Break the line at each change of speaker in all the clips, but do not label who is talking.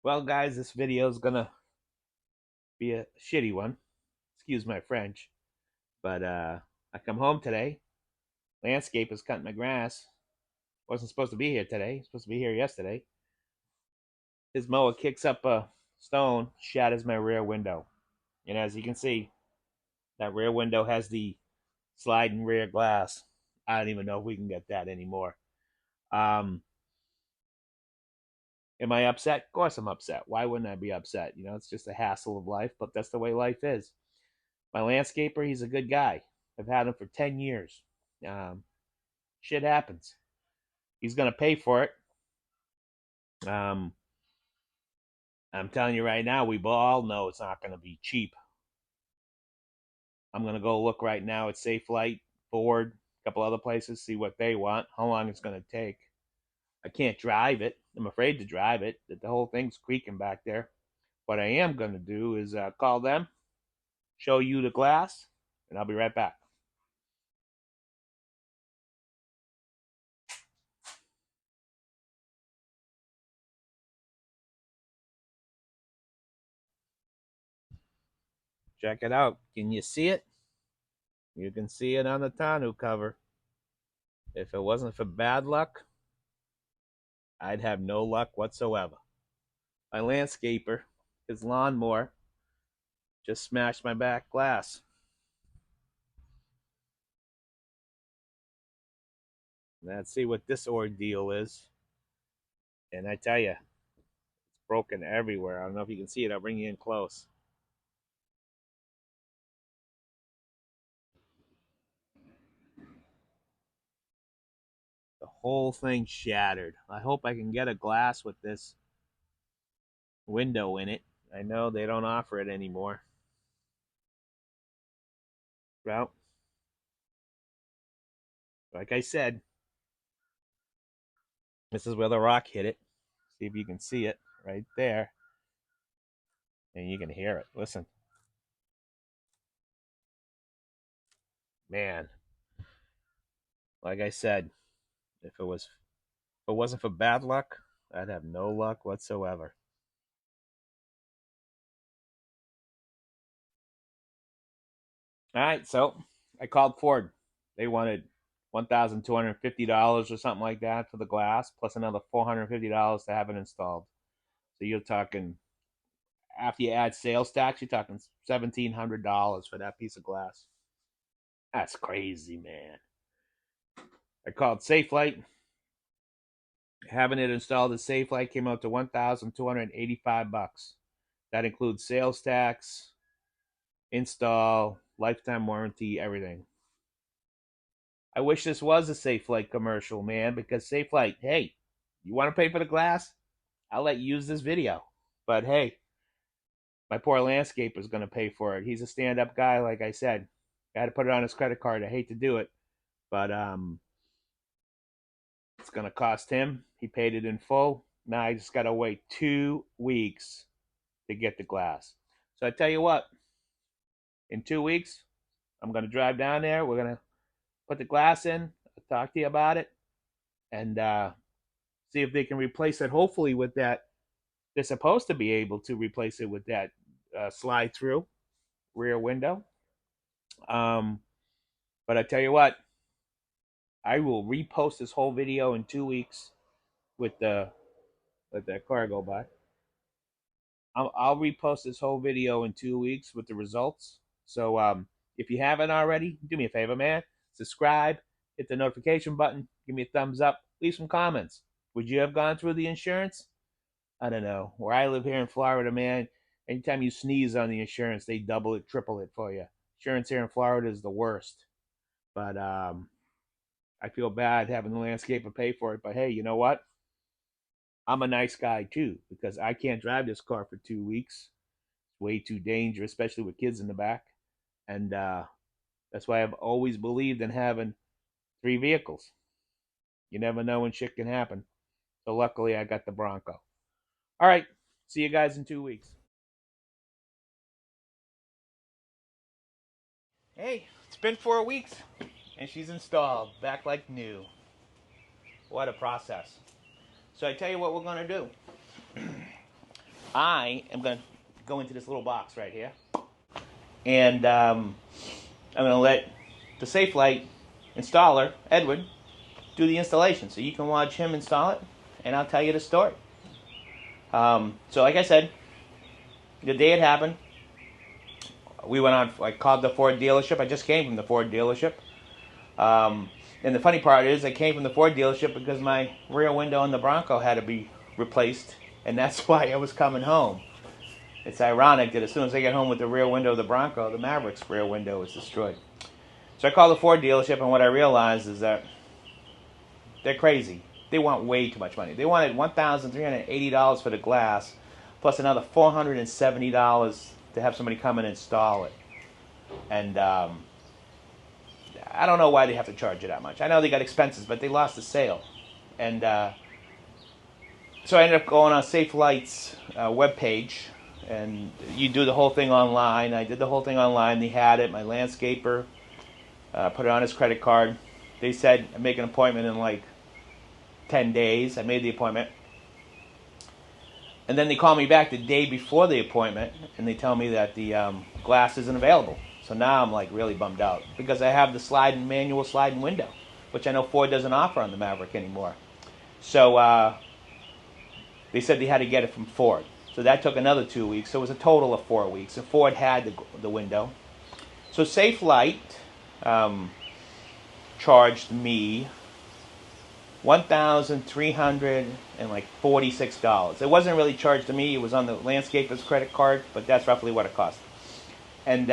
Well, guys, this video is gonna be a shitty one. Excuse my French. But I come home today. Landscape is cutting my grass. Wasn't supposed to be here today. Supposed to be here yesterday. His mower kicks up a stone, shatters my rear window. And as you can see, that rear window has the sliding rear glass. I don't even know if we can get that anymore. Am I upset? Of course I'm upset. Why wouldn't I be upset? You know, it's just a hassle of life, but that's the way life is. My landscaper, he's a good guy. I've had him for 10 years. Shit happens. He's going to pay for it. I'm telling you right now, we all know it's not going to be cheap. I'm going to go look right now at Safelite, Ford, a couple other places, see what they want, how long it's going to take. I can't drive it. I'm afraid to drive it. The whole thing's creaking back there. What I am going to do is call them, show you the glass, and I'll be right back. Check it out. Can you see it? You can see it on the tonneau cover. If it wasn't for bad luck, I'd have no luck whatsoever. My landscaper, his lawnmower, just smashed my back glass. Let's see what this ordeal is. And I tell you, it's broken everywhere. I don't know if you can see it. I'll bring you in close. The whole thing shattered. I hope I can get a glass with this window in it. I know they don't offer it anymore. Well, like I said, this is where the rock hit it. See if you can see it right there. And you can hear it. Listen. Man. Like I said, if it wasn't for bad luck, I'd have no luck whatsoever. All right, so I called Ford. They wanted $1,250 or something like that for the glass, plus another $450 to have it installed. So you're talking, after you add sales tax, you're talking $1,700 for that piece of glass. That's crazy, man. I called Safelite. Having it installed at Safelite came out to $1,285. That includes sales tax, install, lifetime warranty, everything. I wish this was a Safelite commercial, man, because Safelite, hey, you want to pay for the glass? I'll let you use this video. But hey, my poor landscaper is going to pay for it. He's a stand-up guy, like I said. I had to put it on his credit card. I hate to do it, but it's going to cost him. He paid it in full. Now I just got to wait 2 weeks to get the glass. So I tell you what, in 2 weeks, I'm going to drive down there. We're going to put the glass in. I'll talk to you about it and see if they can replace it. Hopefully with that, they're supposed to be able to replace it with that slide through rear window. But I tell you what, I will repost this whole video in 2 weeks with the let that car go by. I'll repost this whole video in 2 weeks with the results. So if you haven't already, do me a favor, man. Subscribe, hit the notification button, give me a thumbs up, leave some comments. Would you have gone through the insurance? I don't know. Where I live here in Florida, man, anytime you sneeze on the insurance, they double it, triple it for you. Insurance here in Florida is the worst. But I feel bad having the landscaper pay for it. But hey, you know what? I'm a nice guy too, because I can't drive this car for 2 weeks. It's way too dangerous, especially with kids in the back. And that's why I've always believed in having 3 vehicles. You never know when shit can happen. So luckily I got the Bronco. All right. See you guys in 2 weeks. Hey, it's been 4 weeks and she's installed, back like new. What a process. So I tell you what we're going to do. I am going to go into this little box right here, and I'm going to let the Safelite installer, Edward, do the installation. So you can watch him install it, and I'll tell you the story. So like I said, the day it happened, we went on, I called the Ford dealership. I just came from the Ford dealership. And the funny part is I came from the Ford dealership because my rear window on the Bronco had to be replaced, and that's why I was coming home. It's ironic that as soon as I get home with the rear window of the Bronco, the Maverick's rear window is destroyed. So I called the Ford dealership, and what I realized is that they're crazy. They want way too much money. They wanted $1,380 for the glass, plus another $470 to have somebody come and install it. And I don't know why they have to charge you that much. I know they got expenses, but they lost the sale. And so I ended up going on Safelite's webpage, and you do the whole thing online. I did the whole thing online. They had it. My landscaper put it on his credit card. They said, make an appointment in like 10 days. I made the appointment. And then they call me back the day before the appointment, and they tell me that the glass isn't available. So now I'm like really bummed out because I have the manual sliding window, which I know Ford doesn't offer on the Maverick anymore. So they said they had to get it from Ford. So that took another 2 weeks. So it was a total of 4 weeks. And Ford had the window. So Safelite charged me $1,346. It wasn't really charged to me. It was on the landscaper's credit card, but that's roughly what it cost. And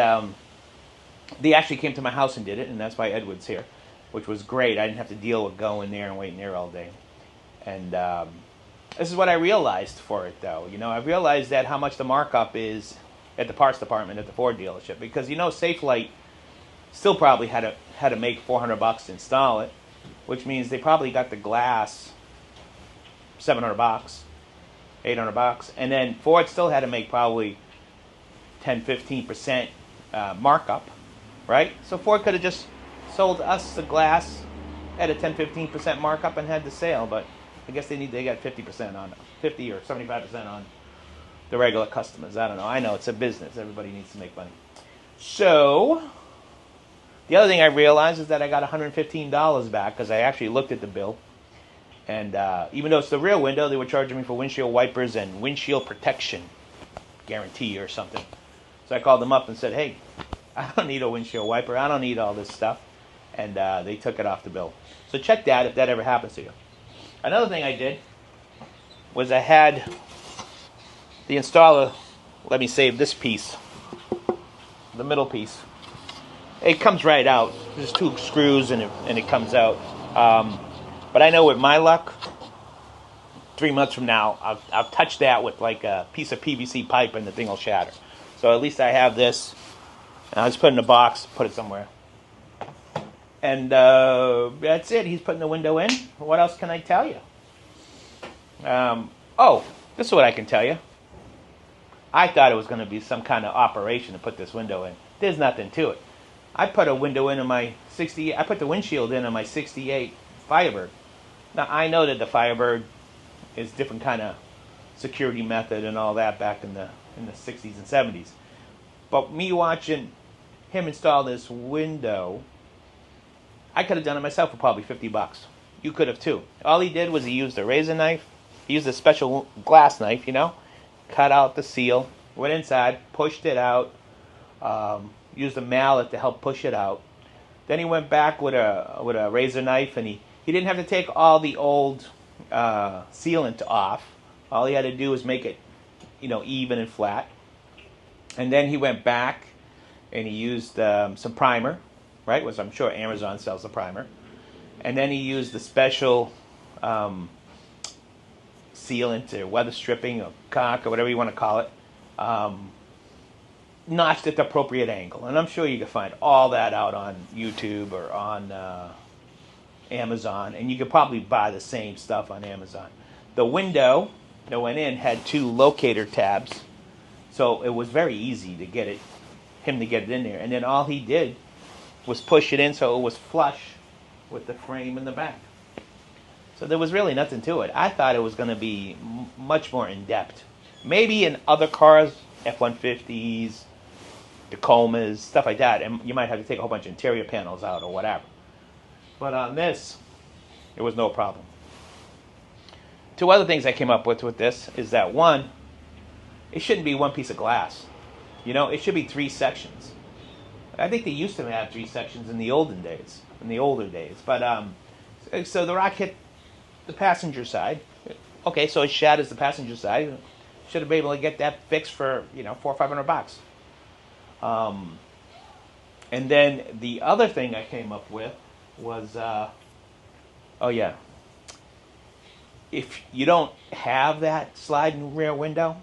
they actually came to my house and did it, and that's why Edward's here, which was great. I didn't have to deal with going there and waiting there all day. And this is what I realized for it, though. You know, I realized that how much the markup is at the parts department at the Ford dealership, because you know Safelite still probably had to make $400 to install it, which means they probably got the glass $700, $800, and then Ford still had to make probably 10-15% markup, right? So Ford could have just sold us the glass at a 10-15% markup and had the sale, but I guess they got 50% on 50 or 75% on the regular customers. I don't know. I know it's a business. Everybody needs to make money. So the other thing I realized is that I got $115 back because I actually looked at the bill. And even though it's the rear window, they were charging me for windshield wipers and windshield protection guarantee or something. So I called them up and said, hey, I don't need a windshield wiper. I don't need all this stuff. And they took it off the bill. So check that if that ever happens to you. Another thing I did was I had the installer let me save this piece, the middle piece. It comes right out. There's 2 screws and it comes out. But I know with my luck, 3 months from now, I'll touch that with like a piece of PVC pipe and the thing will shatter. So at least I have this. And I'll just put it in a box, put it somewhere. And that's it. He's putting the window in. What else can I tell you? This is what I can tell you. I thought it was going to be some kind of operation to put this window in. There's nothing to it. I put a window in my 68. I put the windshield in on my 68 Firebird. Now I know that the Firebird is different kind of security method and all that back in the 60s and 70s. But me watching him install this window, I could have done it myself for probably $50. You could have too. All he did was he used a razor knife. He used a special glass knife, cut out the seal, went inside, pushed it out, used a mallet to help push it out. Then he went back with a razor knife, and he didn't have to take all the old sealant off. All he had to do was make it, even and flat. And then he went back and he used some primer, right? Which I'm sure Amazon sells the primer. And then he used the special sealant or weather stripping or caulk or whatever you want to call it, notched at the appropriate angle. And I'm sure you can find all that out on YouTube or on Amazon. And you could probably buy the same stuff on Amazon. The window that went in had 2 locator tabs. So it was very easy to get him to get it in there. And then all he did was push it in so it was flush with the frame in the back. So there was really nothing to it. I thought it was going to be much more in-depth. Maybe in other cars, F-150s, Tacomas, stuff like that, and you might have to take a whole bunch of interior panels out or whatever. But on this, it was no problem. Two other things I came up with this is that, one, it shouldn't be one piece of glass. You know, it should be 3 sections. I think they used to have 3 sections in the older days. But so the rock hit the passenger side. Okay, so it shatters the passenger side. Should have been able to get that fixed for $400 or $500. And then the other thing I came up with was, if you don't have that sliding rear window,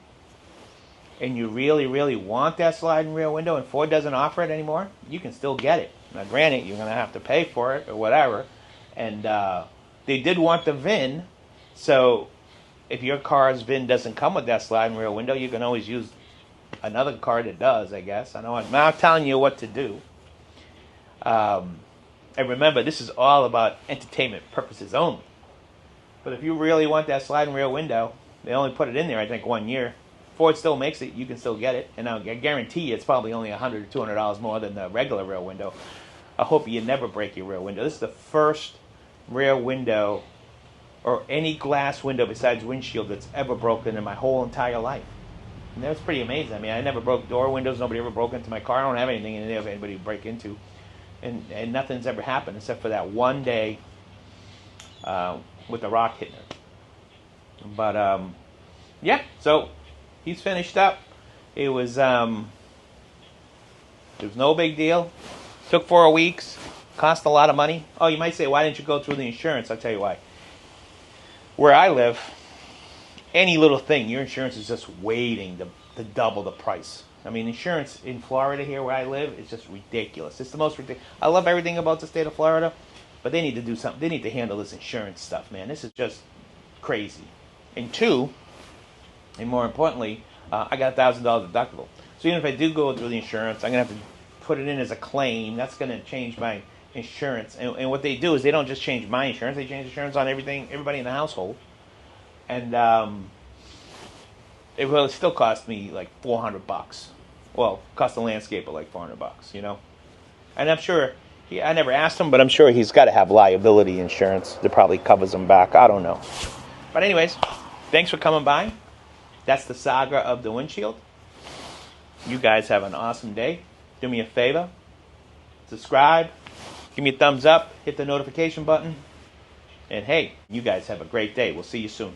and you really, really want that sliding rear window, and Ford doesn't offer it anymore, you can still get it. Now, granted, you're going to have to pay for it or whatever. And they did want the VIN, so if your car's VIN doesn't come with that sliding rear window, you can always use another car that does, I guess. I'm not telling you what to do. And remember, this is all about entertainment purposes only. But if you really want that sliding rear window, they only put it in there, I think, 1 year. Ford still makes it. You can still get it. And I guarantee you it's probably only $100 or $200 more than the regular rear window. I hope you never break your rear window. This is the first rear window or any glass window besides windshield that's ever broken in my whole entire life. And that's pretty amazing. I mean, I never broke door windows. Nobody ever broke into my car. I don't have anything in there for anybody to break into. And nothing's ever happened except for that one day with the rock hitting it. But, yeah, so he's finished up. It was no big deal. Took 4 weeks. Cost a lot of money. Oh, you might say, why didn't you go through the insurance? I'll tell you why. Where I live, any little thing, your insurance is just waiting to double the price. I mean, insurance in Florida here where I live is just ridiculous. It's the most ridiculous. I love everything about the state of Florida, but they need to do something. They need to handle this insurance stuff, man. This is just crazy. And 2, and more importantly, I got $1,000 deductible. So even if I do go through the insurance, I'm going to have to put it in as a claim. That's going to change my insurance. And what they do is they don't just change my insurance. They change insurance on everybody in the household. And it will still cost me like $400. Well, cost the landscaper like $400, And I'm sure, I never asked him, but I'm sure he's got to have liability insurance that probably covers him back. I don't know. But anyways, thanks for coming by. That's the saga of the windshield. You guys have an awesome day. Do me a favor. Subscribe. Give me a thumbs up. Hit the notification button. And hey, you guys have a great day. We'll see you soon.